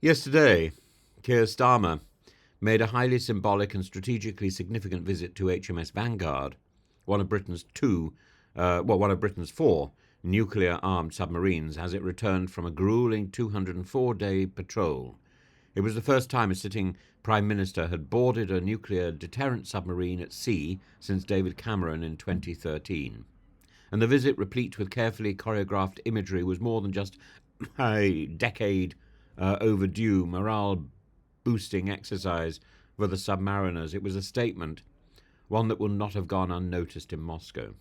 Yesterday, Keir Starmer made a highly symbolic and strategically significant visit to HMS Vanguard, one of Britain's four nuclear-armed submarines, as it returned from a grueling 204-day patrol. It was the first time a sitting Prime Minister had boarded a nuclear deterrent submarine at sea since David Cameron in 2013. And the visit, replete with carefully choreographed imagery, was more than just a decade overdue morale-boosting exercise for the submariners. It was a statement, one that will not have gone unnoticed in Moscow.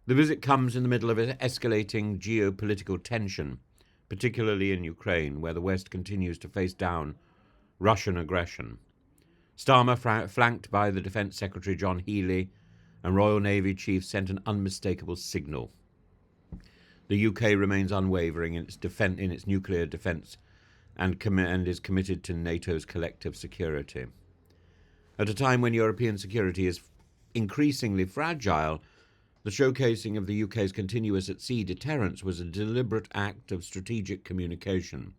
The visit comes in the middle of escalating geopolitical tension, particularly in Ukraine, where the West continues to face down Russian aggression. Starmer, flanked by the Defence Secretary John Healey and Royal Navy Chief, sent an unmistakable signal. The UK remains unwavering in its nuclear defence and is committed to NATO's collective security. At a time when European security is increasingly fragile, the showcasing of the UK's continuous at-sea deterrence was a deliberate act of strategic communication.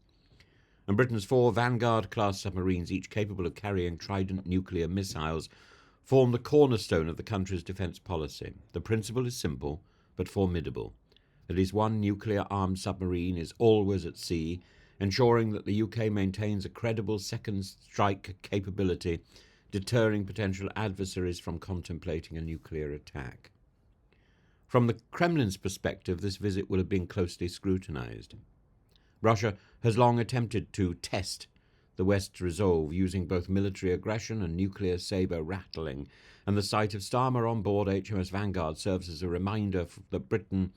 And Britain's four Vanguard-class submarines, each capable of carrying Trident nuclear missiles, form the cornerstone of the country's defence policy. The principle is simple, but formidable. At least one nuclear-armed submarine is always at sea, ensuring that the UK maintains a credible second strike capability, deterring potential adversaries from contemplating a nuclear attack. From the Kremlin's perspective, this visit will have been closely scrutinized. Russia has long attempted to test the West's resolve using both military aggression and nuclear saber rattling, and the sight of Starmer on board HMS Vanguard serves as a reminder that Britain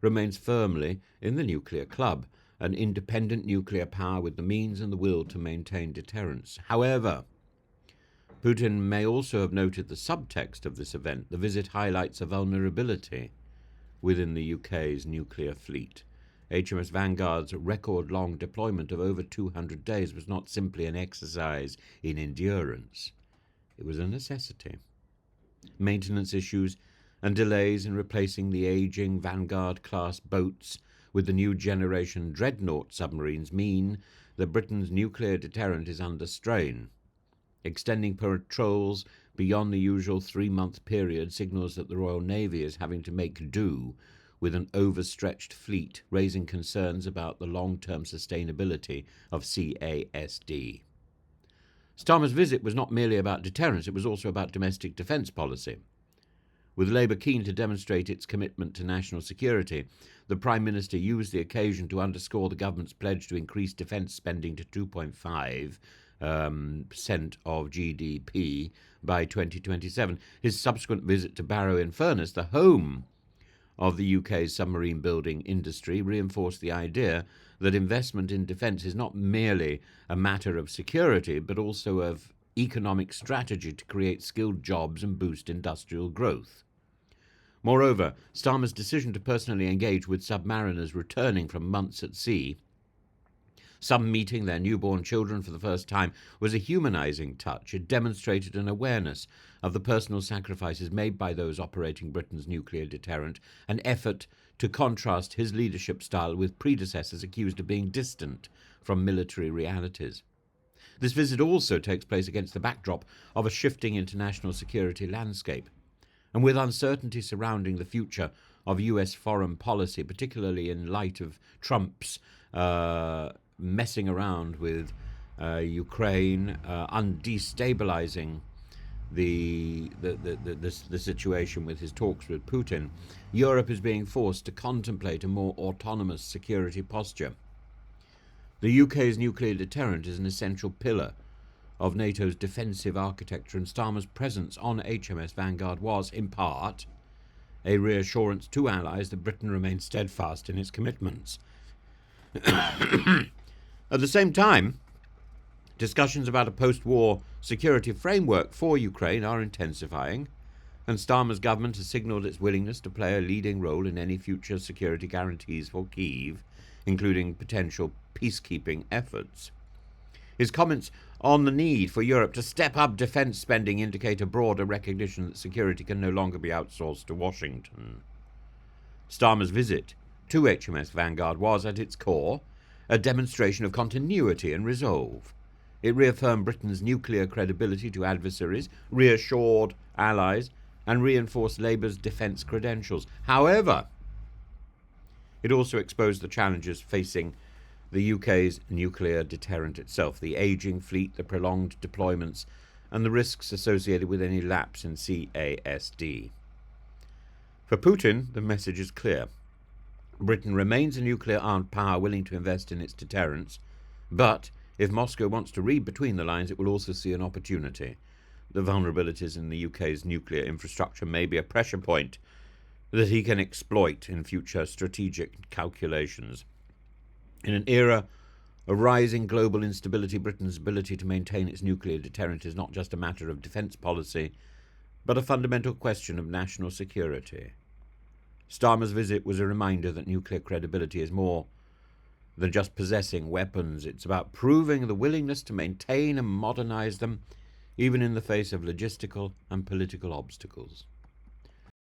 remains firmly in the nuclear club, an independent nuclear power with the means and the will to maintain deterrence. However, Putin may also have noted the subtext of this event. The visit highlights a vulnerability within the UK's nuclear fleet. HMS Vanguard's record-long deployment of over 200 days was not simply an exercise in endurance. It was a necessity. Maintenance issues and delays in replacing the aging Vanguard-class boats with the new generation Dreadnought submarines mean that Britain's nuclear deterrent is under strain. Extending patrols beyond the usual 3-month period signals that the Royal Navy is having to make do with an overstretched fleet, raising concerns about the long-term sustainability of CASD. Starmer's visit was not merely about deterrence, it was also about domestic defence policy. With Labour keen to demonstrate its commitment to national security, the Prime Minister used the occasion to underscore the government's pledge to increase defence spending to 2.5% of GDP by 2027. His subsequent visit to Barrow-in-Furness, the home of the UK's submarine building industry, reinforced the idea that investment in defence is not merely a matter of security, but also of economic strategy to create skilled jobs and boost industrial growth. Moreover, Starmer's decision to personally engage with submariners returning from months at sea, some meeting their newborn children for the first time, was a humanising touch. It demonstrated an awareness of the personal sacrifices made by those operating Britain's nuclear deterrent, an effort to contrast his leadership style with predecessors accused of being distant from military realities. This visit also takes place against the backdrop of a shifting international security landscape, and with uncertainty surrounding the future of US foreign policy, particularly in light of Trump's messing around with Ukraine, destabilizing the situation with his talks with Putin, Europe is being forced to contemplate a more autonomous security posture. The UK's nuclear deterrent is an essential pillar of NATO's defensive architecture, and Starmer's presence on HMS Vanguard was, in part, a reassurance to allies that Britain remains steadfast in its commitments. At the same time, discussions about a post-war security framework for Ukraine are intensifying, and Starmer's government has signalled its willingness to play a leading role in any future security guarantees for Kyiv, including potential peacekeeping efforts. His comments on the need for Europe to step up defence spending indicate a broader recognition that security can no longer be outsourced to Washington. Starmer's visit to HMS Vanguard was, at its core, a demonstration of continuity and resolve. It reaffirmed Britain's nuclear credibility to adversaries, reassured allies, and reinforced Labour's defence credentials. However, it also exposed the challenges facing the UK's nuclear deterrent itself, the ageing fleet, the prolonged deployments, and the risks associated with any lapse in CASD. For Putin, the message is clear. Britain remains a nuclear armed power willing to invest in its deterrence, but if Moscow wants to read between the lines, it will also see an opportunity. The vulnerabilities in the UK's nuclear infrastructure may be a pressure point that he can exploit in future strategic calculations. In an era of rising global instability, Britain's ability to maintain its nuclear deterrent is not just a matter of defence policy, but a fundamental question of national security. Starmer's visit was a reminder that nuclear credibility is more than just possessing weapons. It's about proving the willingness to maintain and modernise them, even in the face of logistical and political obstacles.